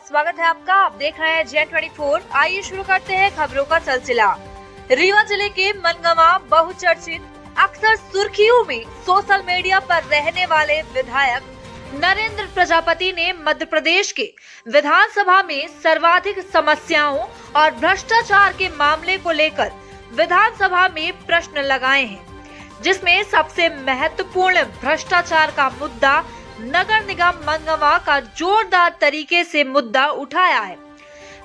बहुत स्वागत है आपका। आप देख रहे हैं Gen24। आइए शुरू करते हैं खबरों का सिलसिला। रीवा जिले के मनगवा बहुचर्चित, अक्सर सुर्खियों में सोशल मीडिया पर रहने वाले विधायक नरेंद्र प्रजापति ने मध्य प्रदेश के विधानसभा में सर्वाधिक समस्याओं और भ्रष्टाचार के मामले को लेकर विधानसभा में प्रश्न लगाए हैं, जिसमें सबसे महत्वपूर्ण भ्रष्टाचार का मुद्दा नगर निगम मनगवा का जोरदार तरीके से मुद्दा उठाया है।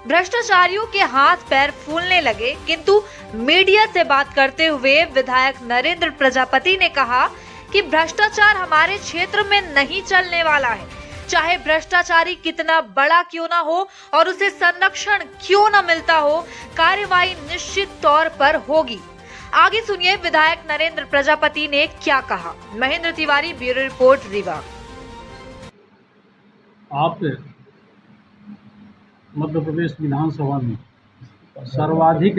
भ्रष्टाचारियों के हाथ पैर फूलने लगे, किंतु मीडिया से बात करते हुए विधायक नरेंद्र प्रजापति ने कहा कि भ्रष्टाचार हमारे क्षेत्र में नहीं चलने वाला है। चाहे भ्रष्टाचारी कितना बड़ा क्यों ना हो और उसे संरक्षण क्यों ना मिलता हो, कार्यवाही निश्चित तौर पर होगी। आगे सुनिए विधायक नरेंद्र प्रजापति ने क्या कहा। Mahendra Tiwari, bureau report, Rewa. आप मध्य प्रदेश विधानसभा में सर्वाधिक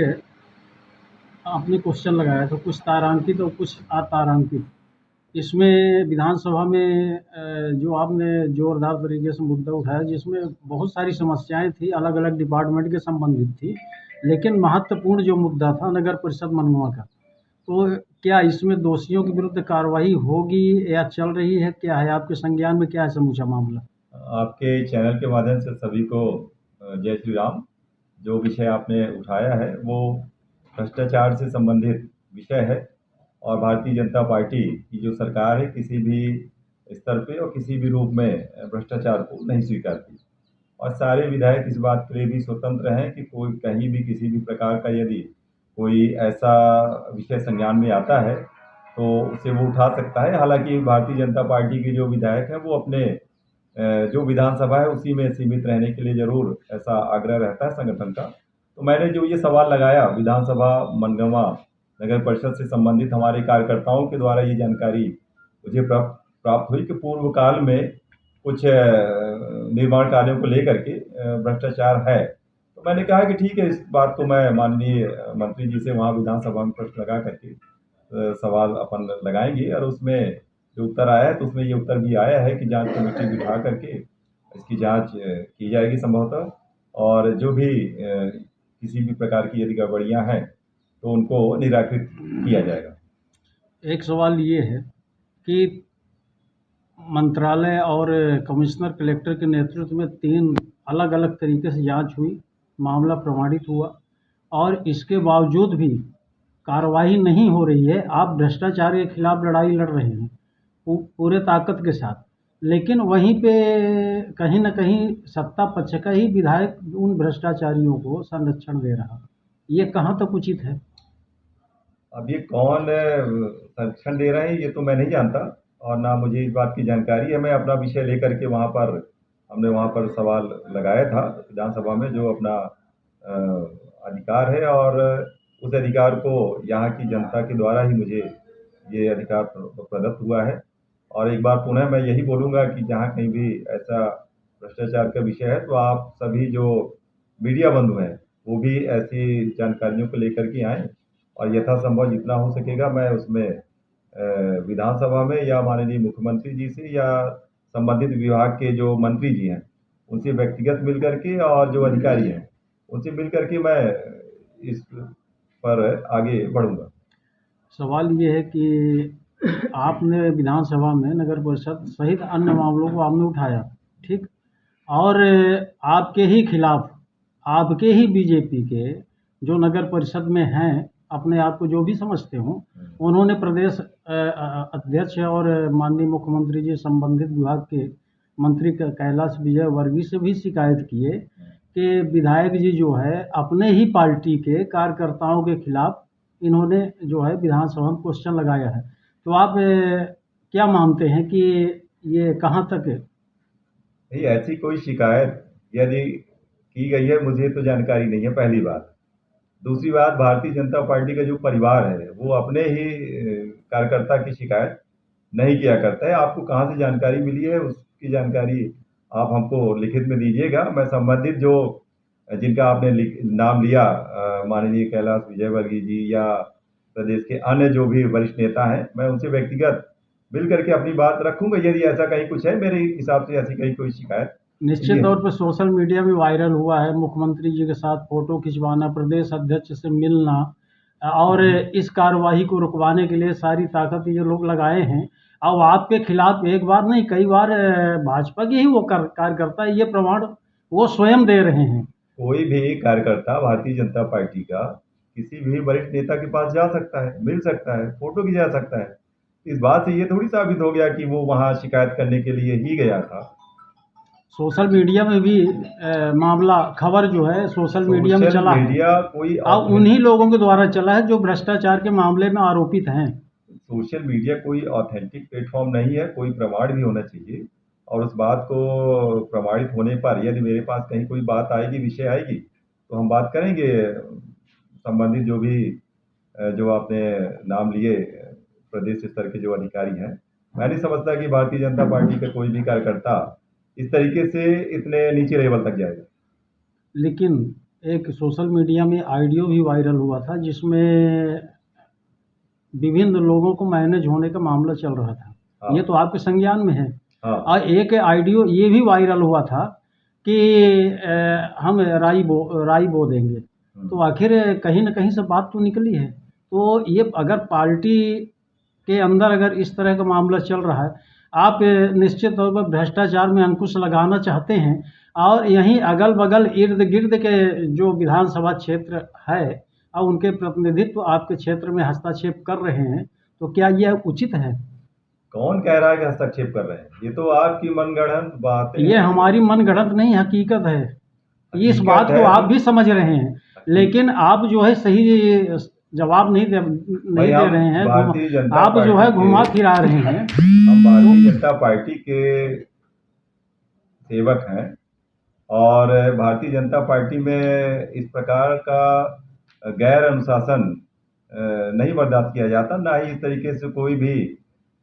आपने क्वेश्चन लगाया था, कुछ तारांकित और कुछ अतारांकित। इसमें विधानसभा में जो आपने जोरदार तरीके से मुद्दा उठाया, जिसमें बहुत सारी समस्याएं थी, अलग अलग डिपार्टमेंट के संबंधित थी, लेकिन महत्वपूर्ण जो मुद्दा था नगर परिषद मनगवा का, तो क्या इसमें दोषियों के विरुद्ध कार्रवाई होगी या चल रही है, क्या है आपके संज्ञान में, क्या है समूचा मामला? आपके चैनल के माध्यम से सभी को जय श्री राम। जो विषय आपने उठाया है वो भ्रष्टाचार से संबंधित विषय है और भारतीय जनता पार्टी की जो सरकार है किसी भी स्तर पे और किसी भी रूप में भ्रष्टाचार को नहीं स्वीकारती और सारे विधायक इस बात के लिए भी स्वतंत्र हैं कि कोई कहीं भी किसी भी प्रकार का यदि कोई ऐसा विषय संज्ञान में आता है तो उसे वो उठा सकता है। हालांकि भारतीय जनता पार्टी के जो विधायक हैं वो अपने जो विधानसभा है उसी में सीमित रहने के लिए जरूर ऐसा आग्रह रहता है संगठन का। तो मैंने जो ये सवाल लगाया विधानसभा मनगवा नगर परिषद से संबंधित हमारे कार्यकर्ताओं के द्वारा ये जानकारी मुझे प्राप्त हुई कि पूर्व काल में कुछ निर्माण कार्यों को लेकर के भ्रष्टाचार है। तो मैंने कहा कि ठीक है, इस बात को मैं माननीय मंत्री जी से वहाँ विधानसभा में प्रश्न लगा करके सवाल अपन लगाएंगे और उसमें जो उत्तर आया है तो उसमें ये उत्तर भी आया है कि जांच कमेटी बिठा करके इसकी जांच की जाएगी संभवतः, और जो भी किसी भी प्रकार की यदि गड़बड़ियां हैं तो उनको निराकृत किया जाएगा। एक सवाल ये है कि मंत्रालय और कमिश्नर कलेक्टर के नेतृत्व में 3 अलग अलग तरीके से जांच हुई, मामला प्रमाणित हुआ और इसके बावजूद भी कार्रवाई नहीं हो रही है। आप भ्रष्टाचार के खिलाफ लड़ाई लड़ रहे हैं पूरे ताकत के साथ, लेकिन वहीं पे कहीं ना कहीं सत्ता पक्ष का ही विधायक उन भ्रष्टाचारियों को संरक्षण दे रहा, ये कहाँ तक उचित है? अब ये कौन संरक्षण दे रहे हैं ये तो मैं नहीं जानता और ना मुझे इस बात की जानकारी है। मैं अपना विषय लेकर के हमने वहाँ पर सवाल लगाया था विधानसभा में, जो अपना अधिकार है और उस अधिकार को यहाँ की जनता के द्वारा ही मुझे ये अधिकार प्रदत्त हुआ है। और एक बार पुनः मैं यही बोलूँगा कि जहाँ कहीं भी ऐसा भ्रष्टाचार का विषय है तो आप सभी जो मीडिया बंधु हैं वो भी ऐसी जानकारियों को लेकर के आएँ और यथासंभव जितना हो सकेगा मैं उसमें विधानसभा में या माननीय मुख्यमंत्री जी से या संबंधित विभाग के जो मंत्री जी हैं उनसे व्यक्तिगत मिल करके और जो अधिकारी हैं उनसे मिल करके मैं इस पर आगे बढ़ूँगा। सवाल ये है कि आपने विधानसभा में नगर परिषद सहित अन्य मामलों को आपने उठाया, ठीक, और आपके ही खिलाफ आपके ही बीजेपी के जो नगर परिषद में हैं, अपने आप को जो भी समझते हो, उन्होंने प्रदेश अध्यक्ष और माननीय मुख्यमंत्री जी संबंधित विभाग के मंत्री कैलाश विजयवर्गीय से भी शिकायत किए कि विधायक जी जो है अपने ही पार्टी के कार्यकर्ताओं के खिलाफ इन्होंने जो है विधानसभा में क्वेश्चन लगाया है। तो आप क्या मानते हैं कि ये कहाँ तक है? नहीं, ऐसी कोई शिकायत यदि की गई है मुझे तो जानकारी नहीं है, पहली बात। दूसरी बात, भारतीय जनता पार्टी का जो परिवार है वो अपने ही कार्यकर्ता की शिकायत नहीं किया करता है। आपको कहाँ से जानकारी मिली है उसकी जानकारी आप हमको लिखित में दीजिएगा। मैं संबंधित जो जिनका आपने नाम लिया माननीय कैलाश विजयवर्गीय जी या प्रदेश के अन्य जो भी वरिष्ठ नेता हैं, मैं उनसे व्यक्तिगत मिल करके अपनी बात रखूंगा। यदि ऐसा कहीं कुछ है, मेरे हिसाब से ऐसी कहीं कोई शिकायत निश्चित ये- तौर पर सोशल मीडिया में वायरल हुआ है मुख्यमंत्री जी के साथ फोटो खिंचवाना, प्रदेश अध्यक्ष से मिलना और इस कार्यवाही को रुकवाने के लिए सारी ताकत ये लोग लगाए हैं। अब आपके खिलाफ एक बार नहीं कई बार भाजपा के ही वो कार्यकर्ता ये प्रमाण वो स्वयं दे रहे हैं। कोई भी कार्यकर्ता भारतीय जनता पार्टी का किसी भी वरिष्ठ नेता के पास जा सकता है, मिल सकता है, फोटो खिंचा सकता है। इस बात से ये थोड़ी साबित हो गया कि वो वहाँ शिकायत करने के लिए ही गया था। सोशल मीडिया में भी मामला खबर जो है सोशल मीडिया में चला है मीडिया कोई और उन्हीं लोगों के द्वारा चला है जो भ्रष्टाचार के मामले में आरोपित हैं। सोशल मीडिया कोई ऑथेंटिक प्लेटफॉर्म नहीं है, कोई प्रमाण भी होना चाहिए और उस बात को प्रमाणित होने पर यदि मेरे पास कहीं कोई बात आएगी, विषय आएगी, तो हम बात करेंगे। संबंधित जो भी जो आपने नाम लिए प्रदेश स्तर के जो अधिकारी हैं, मैं नहीं समझता कि भारतीय जनता पार्टी का कोई भी कार्यकर्ता इस तरीके से इतने नीचे लेवल तक जाएगा। लेकिन एक सोशल मीडिया में ऑडियो भी वायरल हुआ था जिसमें विभिन्न लोगों को मैनेज होने का मामला चल रहा था। हाँ। ये तो आपके संज्ञान में है। हाँ, और एक ऑडियो ये भी वायरल हुआ था कि हम राई बो देंगे। तो आखिर कहीं ना कहीं से बात तो निकली है। तो ये अगर पार्टी के अंदर अगर इस तरह का मामला चल रहा है, आप निश्चित तौर पर भ्रष्टाचार में अंकुश लगाना चाहते हैं और यहीं अगल बगल इर्द गिर्द के जो विधानसभा क्षेत्र है और उनके प्रतिनिधित्व आपके क्षेत्र में हस्तक्षेप कर रहे हैं, तो क्या यह उचित है? कौन कह रहा है कि हस्तक्षेप कर रहे हैं? ये तो आपकी मनगढ़ंत बातें ये हमारी मनगढ़ंत नहीं, हकीकत है। इस हकीकत बात को है। आप भी समझ रहे हैं, लेकिन आप जो है सही जवाब नहीं दे रहे हैं। भारतीय जनता आप जो है पार्टी घुमा के- फिरा रहे हैं। हम भारतीय जनता पार्टी के सेवक हैं और भारतीय जनता पार्टी में इस प्रकार का गैर अनुशासन नहीं बर्दाश्त किया जाता, ना ही इस तरीके से कोई भी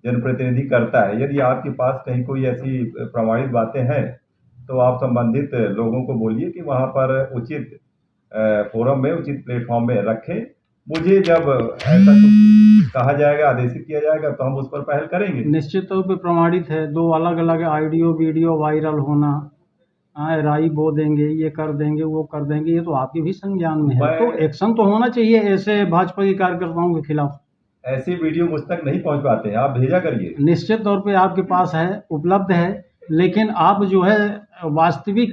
जनप्रतिनिधि करता है। यदि आपके पास कहीं कोई ऐसी प्रमाणित बातें हैं तो आप संबंधित लोगों को बोलिए कि वहाँ पर उचित फोरम में, उचित प्लेटफॉर्म में रखें। मुझे जब ऐसा कुछ कहा जाएगा, आदेशित किया जाएगा, तो हम उस पर पहल करेंगे। निश्चित तौर पे प्रमाणित है। 2 अलग अलग ऑडियो वीडियो वायरल होना, राई बो देंगे, ये कर देंगे, वो कर देंगे, ये तो आपके भी संज्ञान में है। तो एक्शन तो होना चाहिए ऐसे भाजपा के कार्यकर्ताओं के खिलाफ। ऐसे वीडियो मुझ तक नहीं पहुंच पाते हैं, आप भेजा करिए। निश्चित तौर पे आपके पास है, उपलब्ध है, लेकिन आप जो है वास्तविक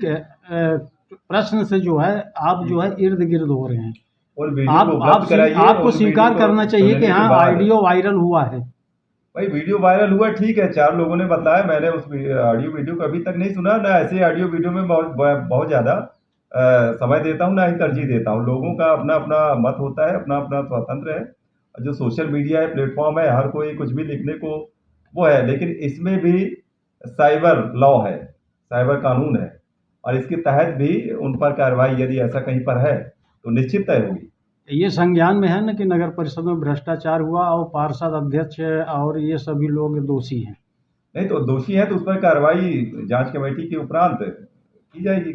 प्रश्न से जो है आप जो है इर्द गिर्द हो रहे हैं। और वीडियो को उपलब्ध कराइए। आपको उन स्वीकार वीडियो को करना चाहिए सुनने कि के हाँ बाद- ऑडियो वायरल हुआ है। भाई वीडियो वायरल हुआ ठीक है, 4 लोगों ने बताया, मैंने उस ऑडियो वीडियो को अभी तक नहीं सुना। ना ऐसे ऑडियो वीडियो में बहुत ज़्यादा समय देता हूँ, ना ही तरजीह देता हूँ। लोगों का अपना अपना मत होता है, अपना अपना स्वतंत्र है। जो सोशल मीडिया है, प्लेटफॉर्म है, हर कोई कुछ भी लिखने को वो है, लेकिन इसमें भी साइबर लॉ है, साइबर कानून है और इसके तहत भी उन पर कार्रवाई यदि ऐसा कहीं पर है तो निश्चित तय होगी। ये संज्ञान में है ना कि नगर परिषद में भ्रष्टाचार हुआ और पार्षद अध्यक्ष और ये सभी लोग दोषी हैं। नहीं तो दोषी है तो उस पर कार्रवाई जांच कमेटी के उपरांत की जाएगी।